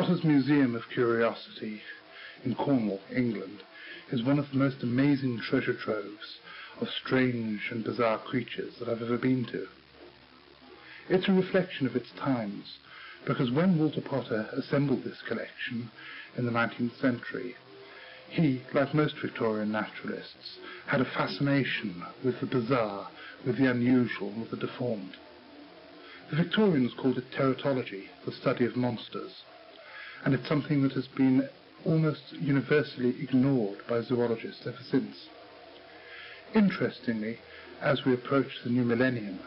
Potter's Museum of Curiosity in Cornwall, England, is one of the most amazing treasure troves of strange and bizarre creatures that I've ever been to. It's a reflection of its times, because when Walter Potter assembled this collection in the 19th century, he, like most Victorian naturalists, had a fascination with the bizarre, with the unusual, with the deformed. The Victorians called it teratology, the study of monsters, and it's something that has been almost universally ignored by zoologists ever since. Interestingly, as we approach the new millennium,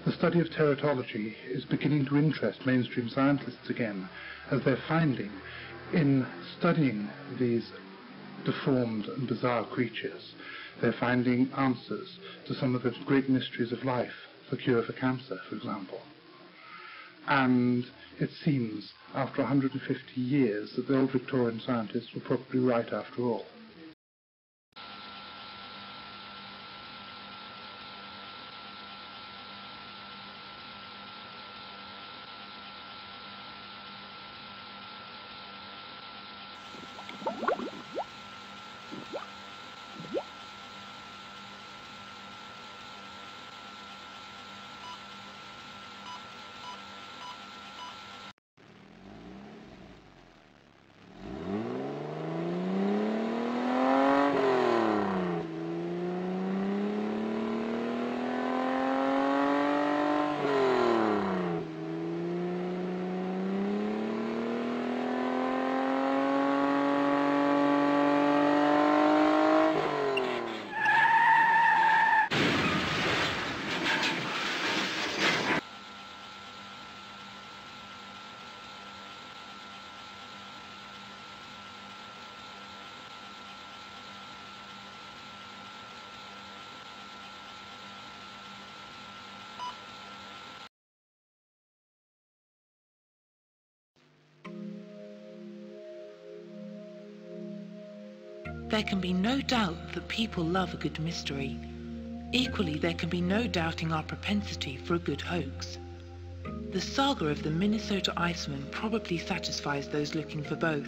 the study of teratology is beginning to interest mainstream scientists again, as they're finding, in studying these deformed and bizarre creatures, they're finding answers to some of the great mysteries of life, the cure for cancer, for example. And it seems, after 150 years, that the old Victorian scientists were probably right after all. There can be no doubt that people love a good mystery. Equally, there can be no doubting our propensity for a good hoax. The saga of the Minnesota Iceman probably satisfies those looking for both.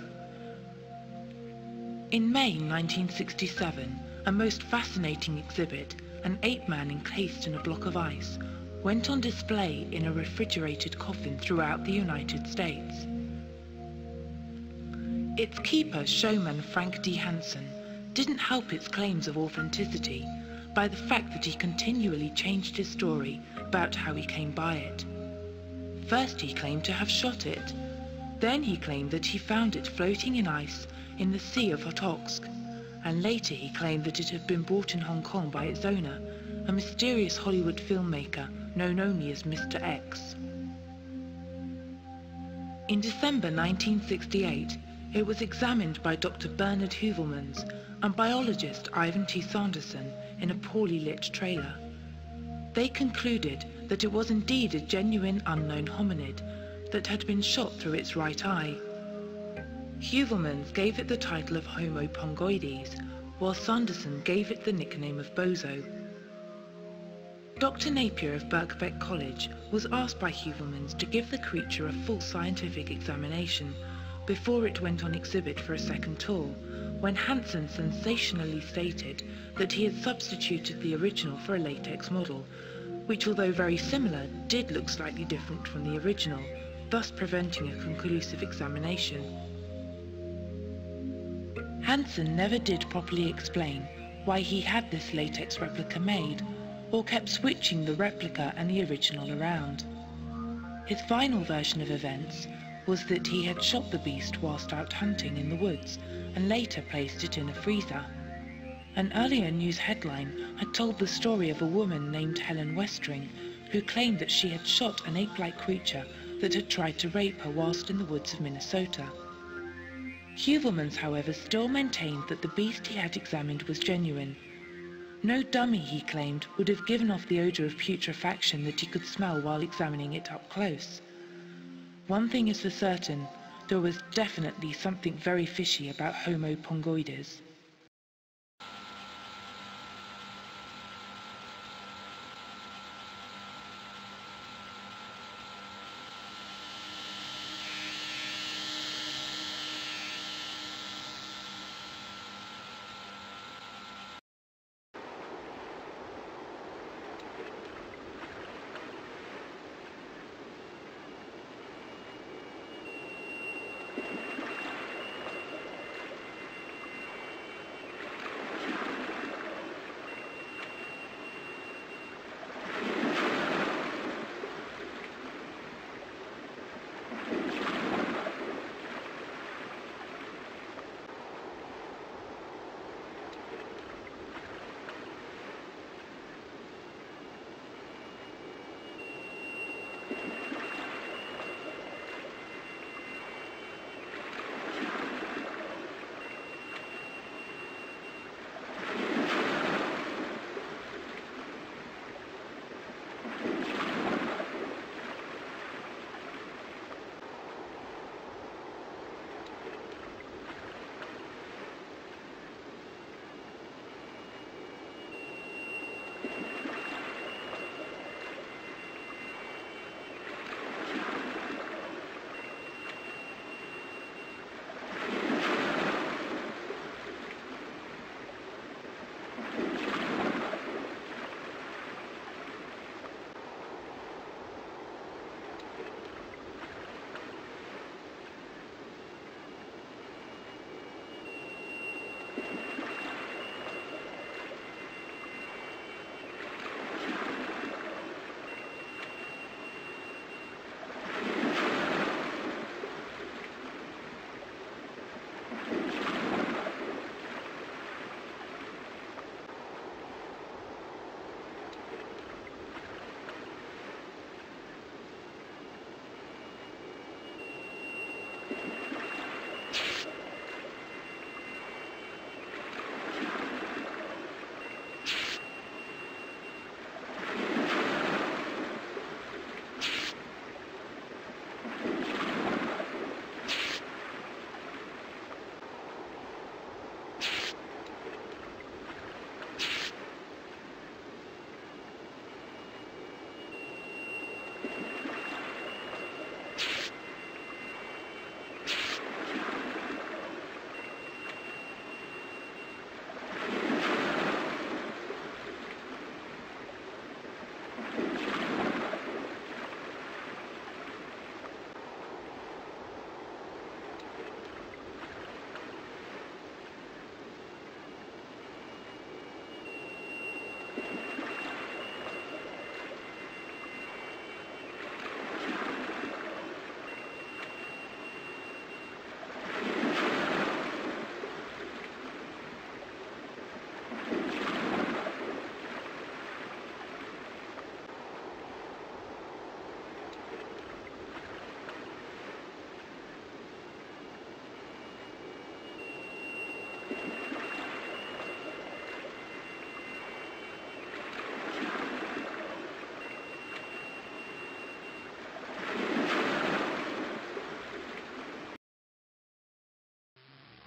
In May 1967, a most fascinating exhibit, an ape-man encased in a block of ice, went on display in a refrigerated coffin throughout the United States. Its keeper, showman Frank D. Hansen, didn't help its claims of authenticity by the fact that he continually changed his story about how he came by it. First he claimed to have shot it. Then he claimed that he found it floating in ice in the Sea of Okhotsk, and later he claimed that it had been bought in Hong Kong by its owner, a mysterious Hollywood filmmaker known only as Mr. X. In December 1968, it was examined by Dr. Bernard Heuvelmans and biologist Ivan T. Sanderson in a poorly lit trailer. They concluded that it was indeed a genuine unknown hominid that had been shot through its right eye. Heuvelmans gave it the title of Homo pongoides, while Sanderson gave it the nickname of Bozo. Dr. Napier of Birkbeck College was asked by Heuvelmans to give the creature a full scientific examination before it went on exhibit for a second tour, when Hansen sensationally stated that he had substituted the original for a latex model, which, although very similar, did look slightly different from the original, thus preventing a conclusive examination. Hansen never did properly explain why he had this latex replica made, or kept switching the replica and the original around. His final version of events was that he had shot the beast whilst out hunting in the woods and later placed it in a freezer. An earlier news headline had told the story of a woman named Helen Westring who claimed that she had shot an ape-like creature that had tried to rape her whilst in the woods of Minnesota. Heuvelmans, however, still maintained that the beast he had examined was genuine. No dummy, he claimed, would have given off the odour of putrefaction that he could smell while examining it up close. One thing is for certain, there was definitely something very fishy about Homo pongoides.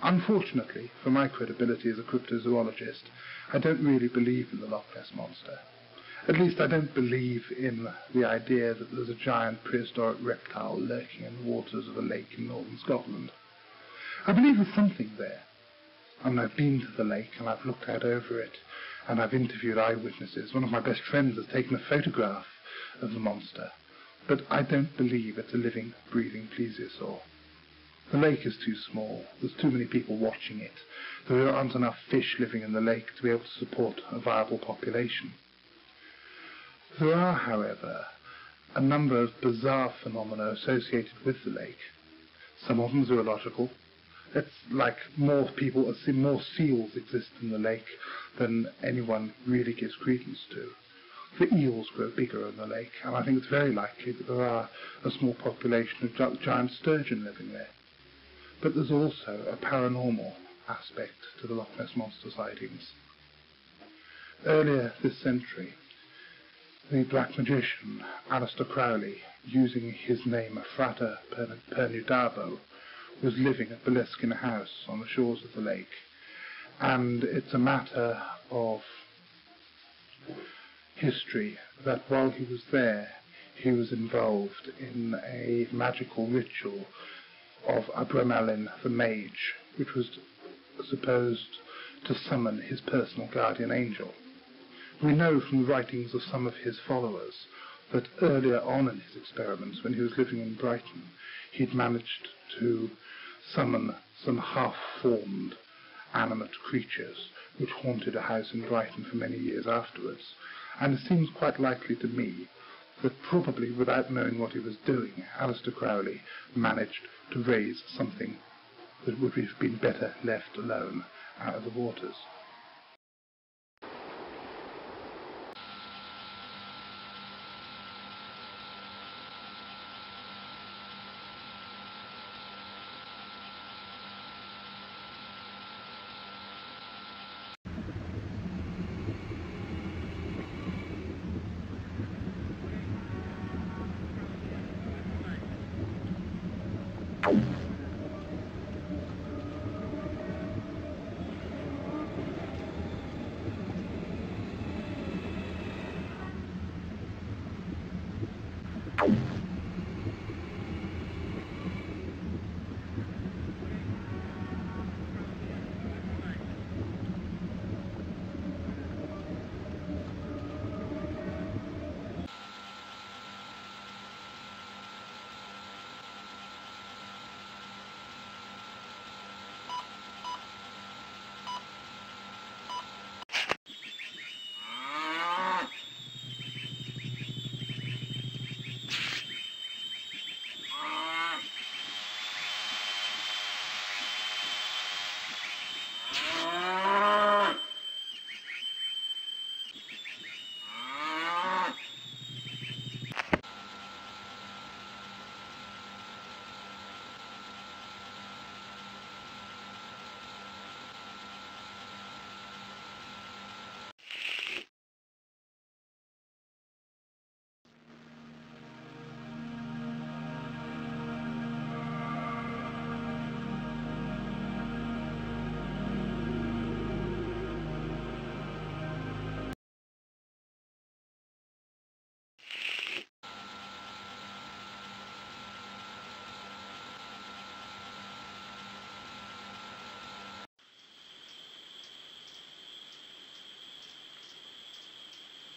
Unfortunately, for my credibility as a cryptozoologist, I don't really believe in the Loch Ness Monster. At least I don't believe in the idea that there's a giant prehistoric reptile lurking in the waters of a lake in northern Scotland. I believe there's something there. I mean, I've been to the lake and I've looked out over it and I've interviewed eyewitnesses. One of my best friends has taken a photograph of the monster, but I don't believe it's a living, breathing plesiosaur. The lake is too small. There's too many people watching it. There aren't enough fish living in the lake to be able to support a viable population. There are, however, a number of bizarre phenomena associated with the lake. Some of them zoological. It's like more seals exist in the lake than anyone really gives credence to. The eels grow bigger in the lake, and I think it's very likely that there are a small population of giant sturgeon living there. But there's also a paranormal aspect to the Loch Ness Monster sightings. Earlier this century, the black magician Aleister Crowley, using his name Frater Pernudabo, was living at Beliskin House on the shores of the lake, and it's a matter of history that while he was there, he was involved in a magical ritual of Abramelin the Mage, which was supposed to summon his personal guardian angel. We know from the writings of some of his followers that earlier on in his experiments, when he was living in Brighton, he'd managed to summon some half-formed animate creatures which haunted a house in Brighton for many years afterwards. And it seems quite likely to me that probably without knowing what he was doing, Aleister Crowley managed to raise something that would have been better left alone out of the waters.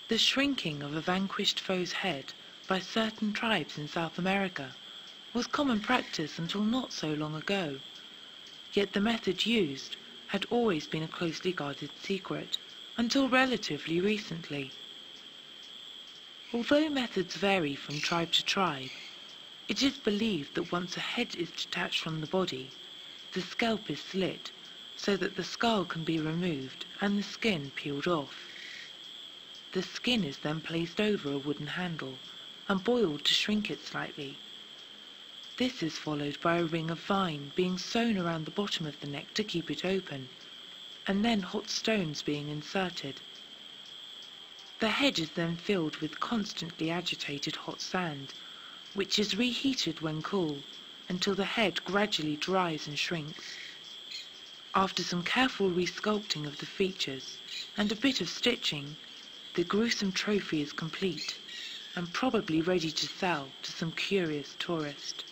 The shrinking of a vanquished foe's head by certain tribes in South America was common practice until not so long ago, yet the method used had always been a closely guarded secret until relatively recently. Although methods vary from tribe to tribe, it is believed that once a head is detached from the body, the scalp is slit so that the skull can be removed and the skin peeled off. The skin is then placed over a wooden handle and boiled to shrink it slightly. This is followed by a ring of vine being sewn around the bottom of the neck to keep it open, and then hot stones being inserted. The head is then filled with constantly agitated hot sand, which is reheated when cool until the head gradually dries and shrinks. After some careful resculpting of the features and a bit of stitching, the gruesome trophy is complete and probably ready to sell to some curious tourist.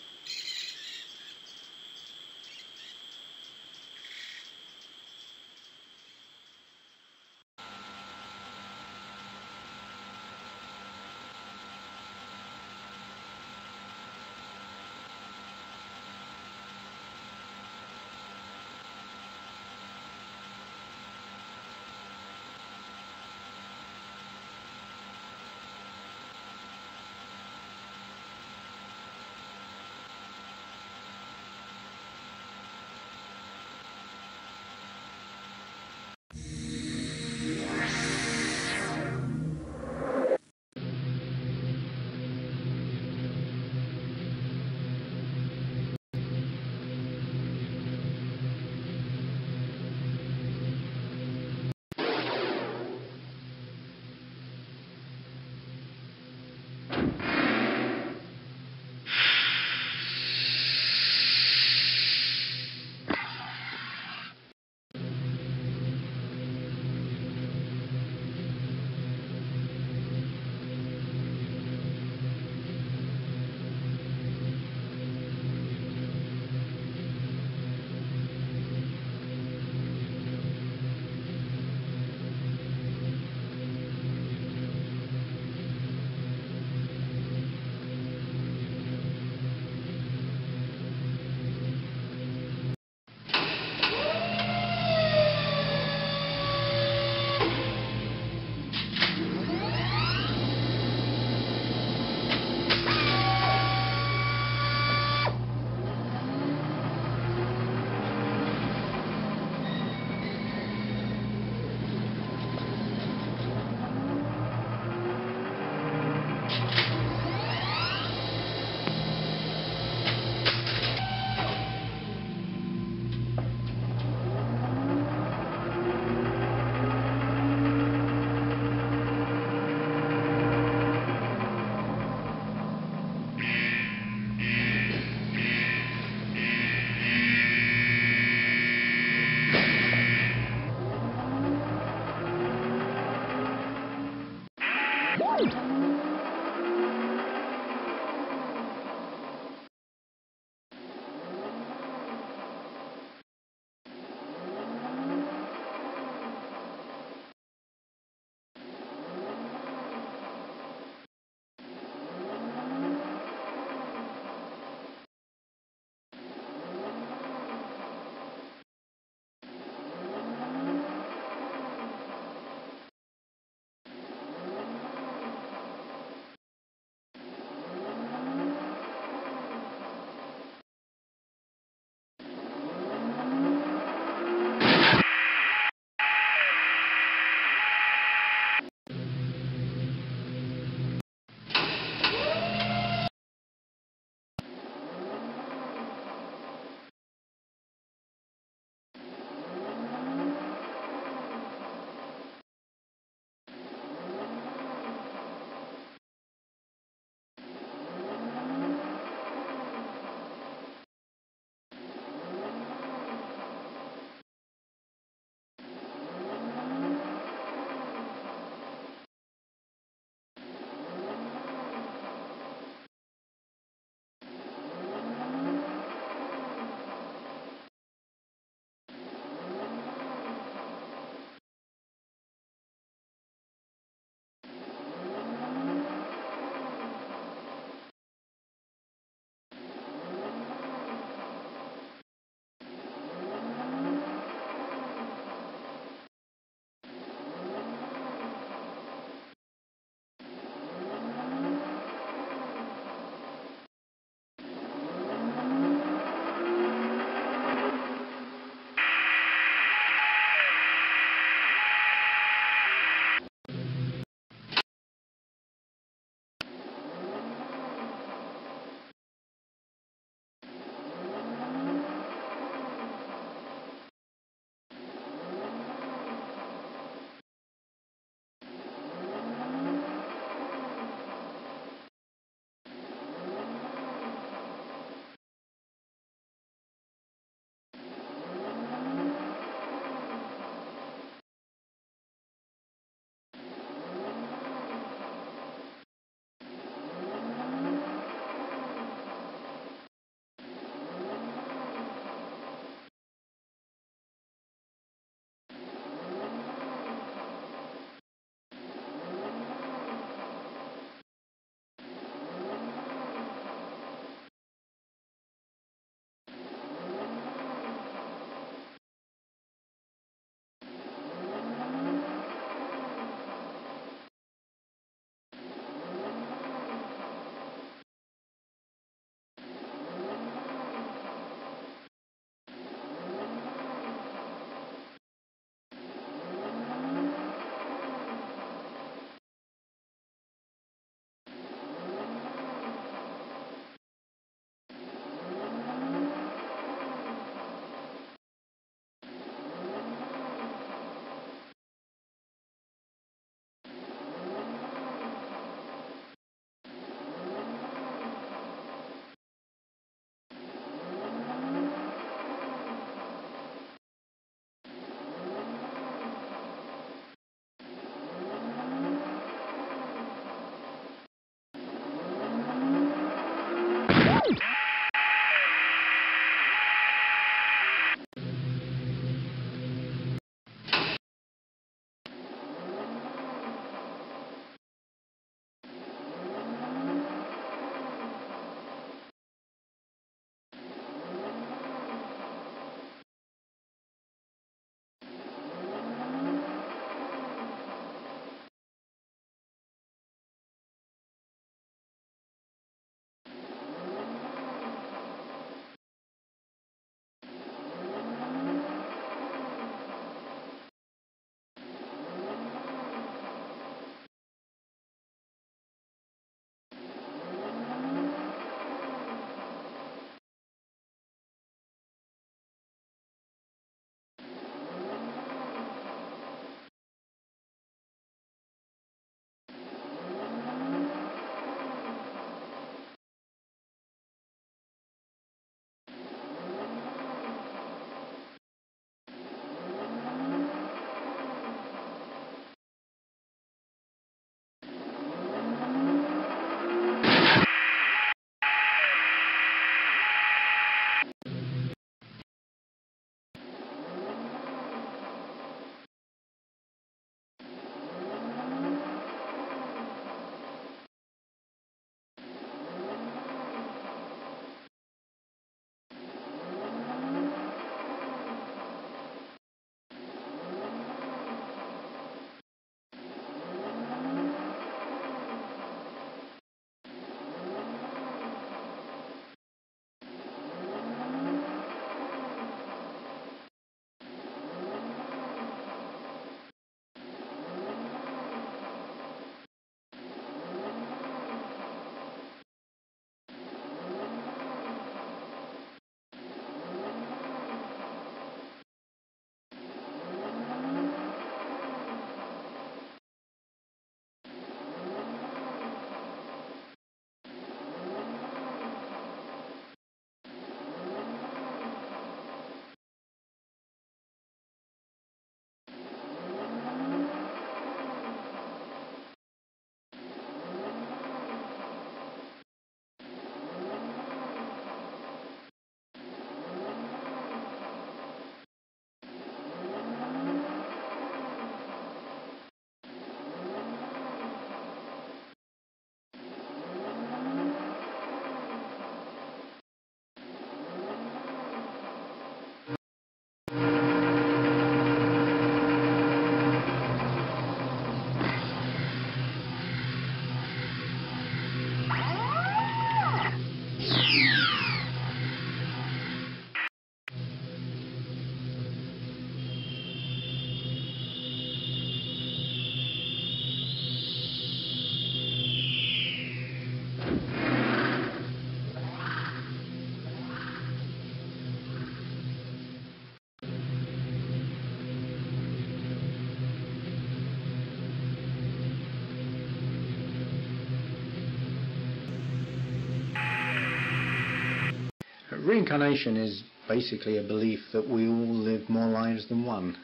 Reincarnation is basically a belief that we all live more lives than one.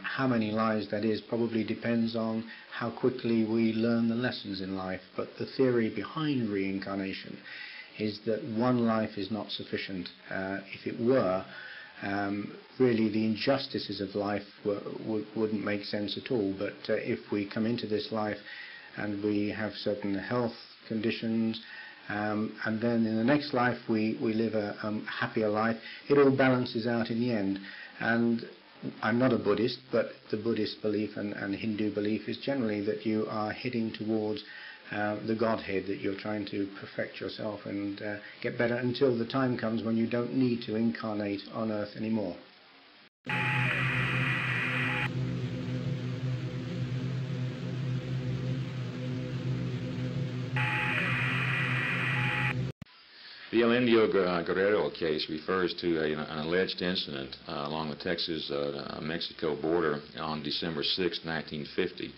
How many lives that is probably depends on how quickly we learn the lessons in life, but the theory behind reincarnation is that one life is not sufficient. If it were, really the injustices of life wouldn't make sense at all, but if we come into this life and we have certain health conditions, and then in the next life we live a happier life, it all balances out in the end. And I'm not a Buddhist, but the Buddhist belief and Hindu belief is generally that you are heading towards the Godhead, that you're trying to perfect yourself and get better until the time comes when you don't need to incarnate on earth anymore. The El Indio Guerrero case refers to an alleged incident along the Texas-Mexico border on December 6, 1950,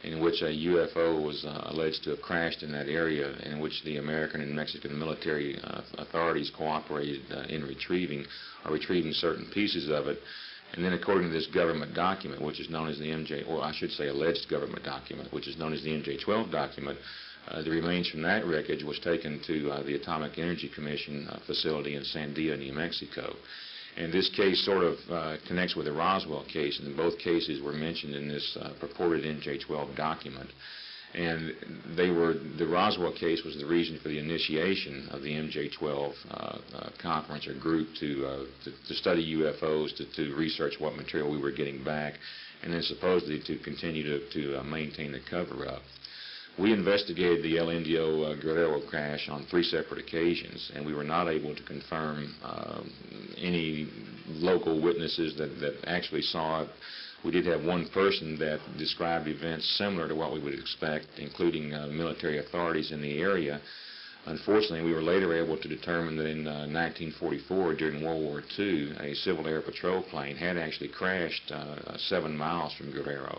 in which a UFO was alleged to have crashed in that area, in which the American and Mexican military authorities cooperated in retrieving certain pieces of it. And then, according to this government document, which is known as the alleged government document, which is known as the MJ-12 document, The remains from that wreckage was taken to the Atomic Energy Commission facility in Sandia, New Mexico. And this case sort of connects with the Roswell case, and both cases were mentioned in this purported MJ-12 document. And the Roswell case was the reason for the initiation of the MJ-12 conference or group to study UFOs, to research what material we were getting back, and then supposedly to continue to maintain the cover-up. We investigated the El Indio Guerrero crash on 3 separate occasions, and we were not able to confirm any local witnesses that actually saw it. We did have one person that described events similar to what we would expect, including military authorities in the area. Unfortunately, we were later able to determine that in 1944, during World War II, a Civil Air Patrol plane had actually crashed 7 miles from Guerrero.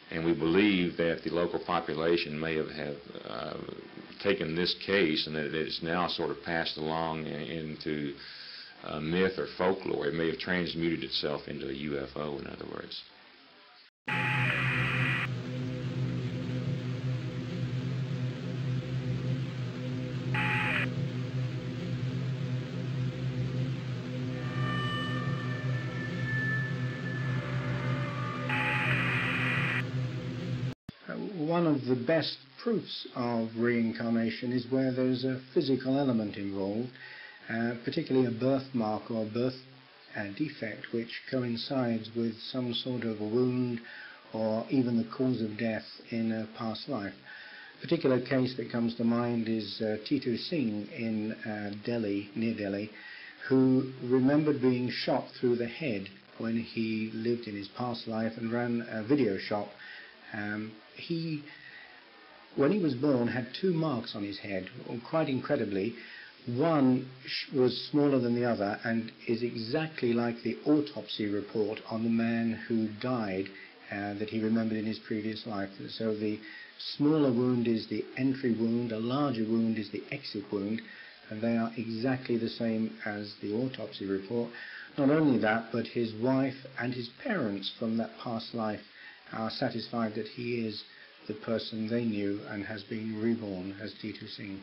And we believe that the local population may have taken this case, and that it is now sort of passed along into myth or folklore. It may have transmuted itself into a UFO, in other words. One of the best proofs of reincarnation is where there's a physical element involved, particularly a birthmark or a birth defect which coincides with some sort of a wound or even the cause of death in a past life. A particular case that comes to mind is Titu Singh in Delhi, near Delhi, who remembered being shot through the head when he lived in his past life and ran a video shop. He, when he was born, had 2 marks on his head, quite incredibly. One was smaller than the other and is exactly like the autopsy report on the man who died that he remembered in his previous life. So the smaller wound is the entry wound, a larger wound is the exit wound, and they are exactly the same as the autopsy report. Not only that, but his wife and his parents from that past life are satisfied that he is the person they knew and has been reborn as Titu Singh.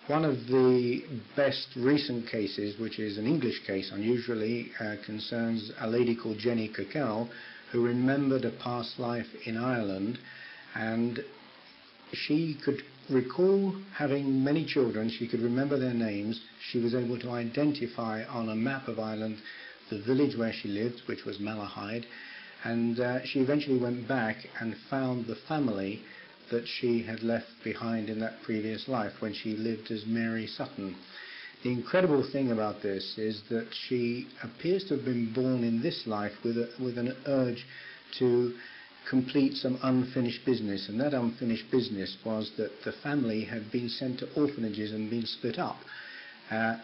One of the best recent cases, which is an English case unusually, concerns a lady called Jenny Cockell, who remembered a past life in Ireland, and she could recall having many children. She could remember their names. She was able to identify on a map of Ireland the village where she lived, which was Malahide, and she eventually went back and found the family that she had left behind in that previous life when she lived as Mary Sutton. The incredible thing about this is that she appears to have been born in this life with an urge to complete some unfinished business, and that unfinished business was that the family had been sent to orphanages and been split up.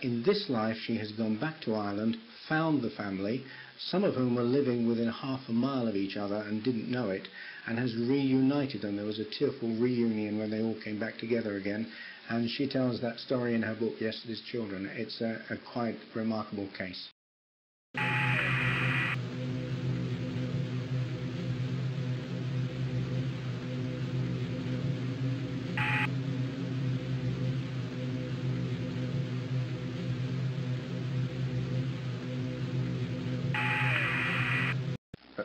In this life she has gone back to Ireland, found the family, some of whom were living within half a mile of each other and didn't know it, and has reunited them. There was a tearful reunion when they all came back together again, and she tells that story in her book Yesterday's Children. It's a quite remarkable case.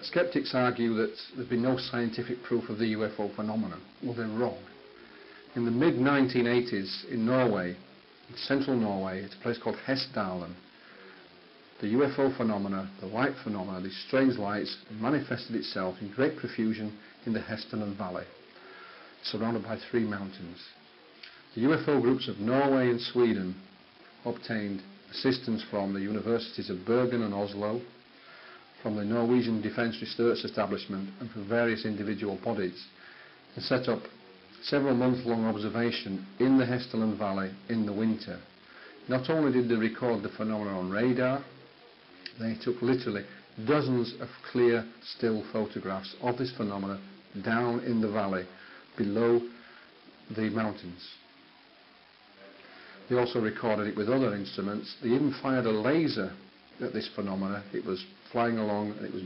Skeptics argue that there's been no scientific proof of the UFO phenomenon. Well, they're wrong. In the mid-1980s in Norway, in central Norway, at a place called Hessdalen, the UFO phenomena, the light phenomena, these strange lights, manifested itself in great profusion in the Hessdalen Valley, surrounded by 3 mountains. The UFO groups of Norway and Sweden obtained assistance from the universities of Bergen and Oslo, from the Norwegian Defence Research Establishment, and from various individual bodies, and set up several month-long observation in the Hessdalen Valley in the winter. Not only did they record the phenomena on radar, they took literally dozens of clear, still photographs of this phenomena down in the valley below the mountains. They also recorded it with other instruments. They even fired a laser at this phenomena. It was flying along and it was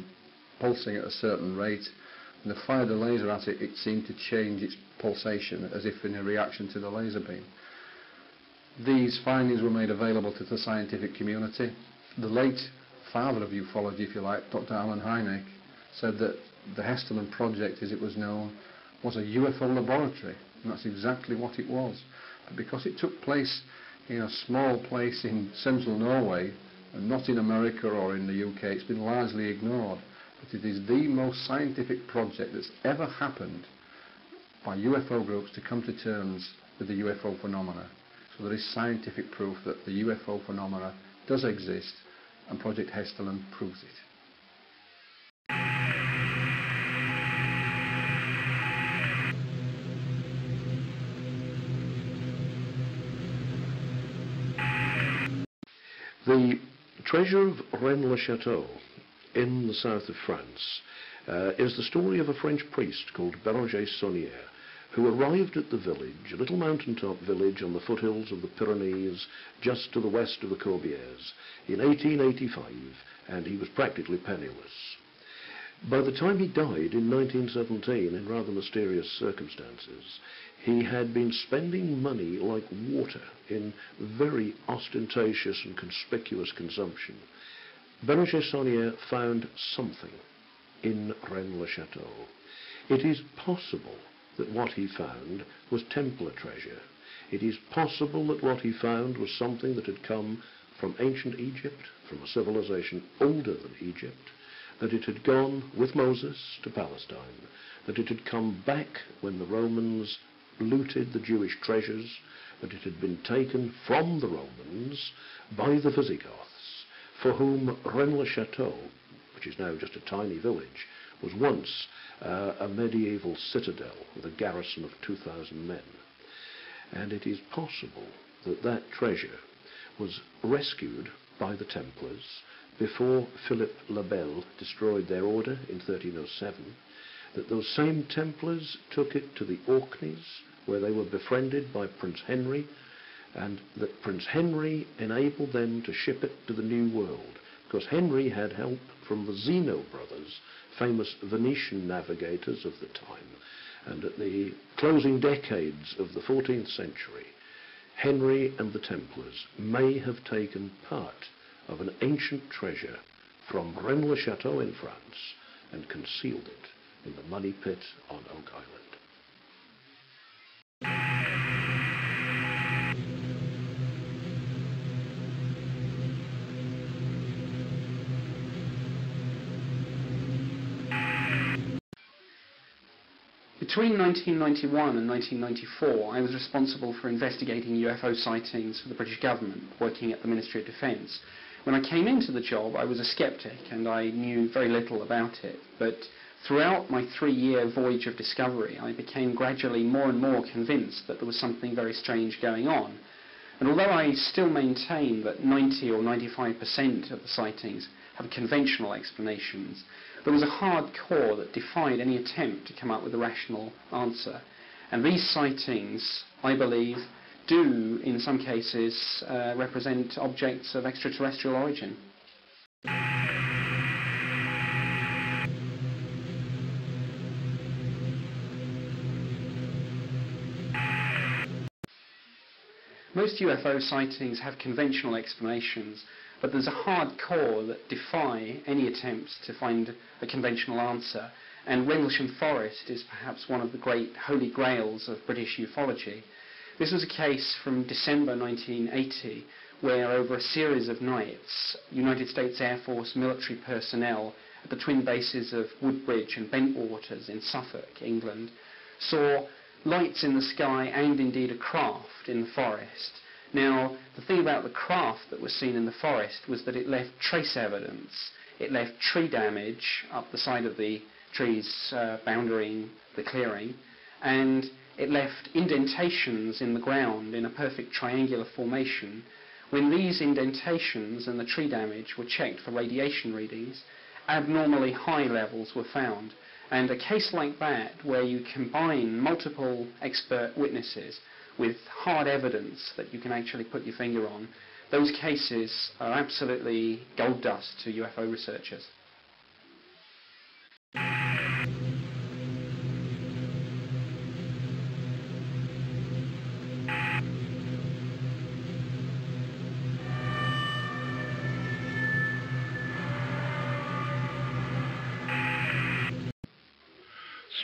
pulsing at a certain rate. And they fired the laser at it, it seemed to change its pulsation as if in a reaction to the laser beam. These findings were made available to the scientific community. The late father of ufology, if you like, Dr. Alan Hynek, said that the Hessdalen Project, as it was known, was a UFO laboratory, and that's exactly what it was. But because it took place in a small place in central Norway, and not in America or in the UK, it's been largely ignored. But it is the most scientific project that's ever happened by UFO groups to come to terms with the UFO phenomena. So there is scientific proof that the UFO phenomena does exist, and Project Hessdalen proves it. The treasure of Rennes-le-Château in the south of France is the story of a French priest called Béranger Saunière, who arrived at the village, a little mountaintop village on the foothills of the Pyrenees, just to the west of the Corbières, in 1885, and he was practically penniless. By the time he died in 1917, in rather mysterious circumstances, he had been spending money like water in very ostentatious and conspicuous consumption. Béranger Saunière found something in Rennes-le-Château. It is possible that what he found was Templar treasure. It is possible that what he found was something that had come from ancient Egypt, from a civilization older than Egypt, that it had gone with Moses to Palestine, that it had come back when the Romans looted the Jewish treasures, that it had been taken from the Romans by the Visigoths, for whom Rennes-le-Château, which is now just a tiny village, was once a medieval citadel with a garrison of 2,000 men. And it is possible that that treasure was rescued by the Templars before Philip le Bel destroyed their order in 1307, that those same Templars took it to the Orkneys, where they were befriended by Prince Henry, and that Prince Henry enabled them to ship it to the New World, because Henry had help from the Zeno brothers, famous Venetian navigators of the time. And at the closing decades of the 14th century, Henry and the Templars may have taken part of an ancient treasure from Rennes-le-Château in France and concealed it in the money pit on Oak Island. Between 1991 and 1994, I was responsible for investigating UFO sightings for the British government, working at the Ministry of Defence. When I came into the job, I was a sceptic and I knew very little about it. But throughout my 3-year voyage of discovery, I became gradually more and more convinced that there was something very strange going on. And although I still maintain that 90 or 95% of the sightings have conventional explanations, there was a hard core that defied any attempt to come up with a rational answer. And these sightings, I believe, do, in some cases, represent objects of extraterrestrial origin. Most UFO sightings have conventional explanations, but there's a hard core that defy any attempts to find a conventional answer, and Rendlesham Forest is perhaps one of the great holy grails of British ufology. This was a case from December 1980, where over a series of nights, United States Air Force military personnel at the twin bases of Woodbridge and Bentwaters in Suffolk, England, saw lights in the sky and indeed a craft in the forest. Now, the thing about the craft that was seen in the forest was that it left trace evidence. It left tree damage up the side of the trees boundarying the clearing, and it left indentations in the ground in a perfect triangular formation. When these indentations and the tree damage were checked for radiation readings, abnormally high levels were found. And a case like that, where you combine multiple expert witnesses with hard evidence that you can actually put your finger on, those cases are absolutely gold dust to UFO researchers.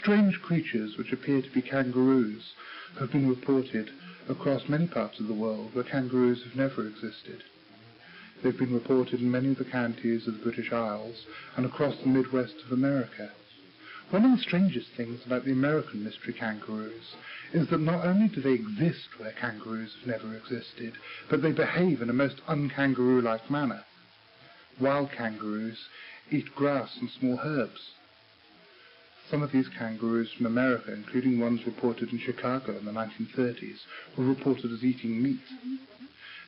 Strange creatures which appear to be kangaroos have been reported across many parts of the world where kangaroos have never existed. They've been reported in many of the counties of the British Isles and across the Midwest of America. One of the strangest things about the American mystery kangaroos is that not only do they exist where kangaroos have never existed, but they behave in a most un-kangaroo-like manner. Wild kangaroos eat grass and small herbs. Some of these kangaroos from America, including ones reported in Chicago in the 1930s, were reported as eating meat.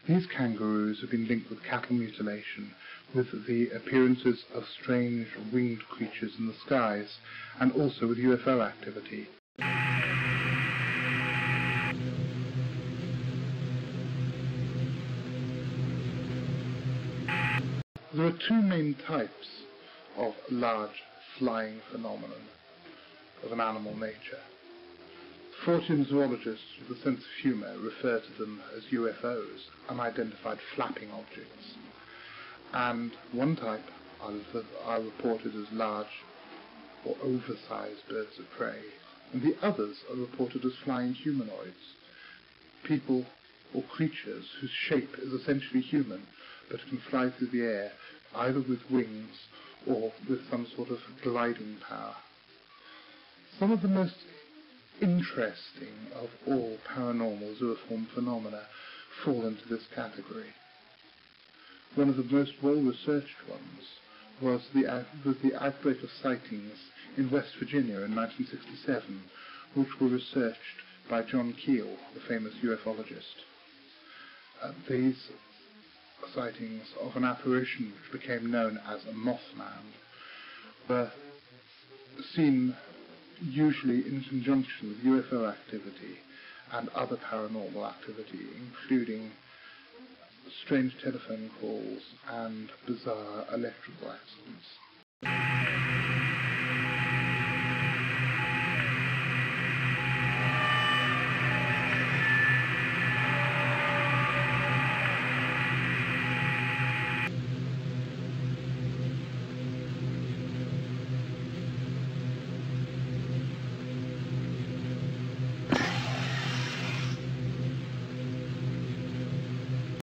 These kangaroos have been linked with cattle mutilation, with the appearances of strange winged creatures in the skies, and also with UFO activity. There are two main types of large flying phenomenon of an animal nature. Fortean zoologists with a sense of humour refer to them as UFOs, unidentified flapping objects. And one type are reported as large or oversized birds of prey, and the others are reported as flying humanoids, people or creatures whose shape is essentially human, but can fly through the air either with wings or with some sort of gliding power. Some of the most interesting of all paranormal zooform phenomena fall into this category. One of the most well-researched ones was the outbreak of sightings in West Virginia in 1967, which were researched by John Keel, the famous ufologist. These sightings of an apparition which became known as a Mothman were seen usually in conjunction with UFO activity and other paranormal activity, including strange telephone calls and bizarre electrical accidents.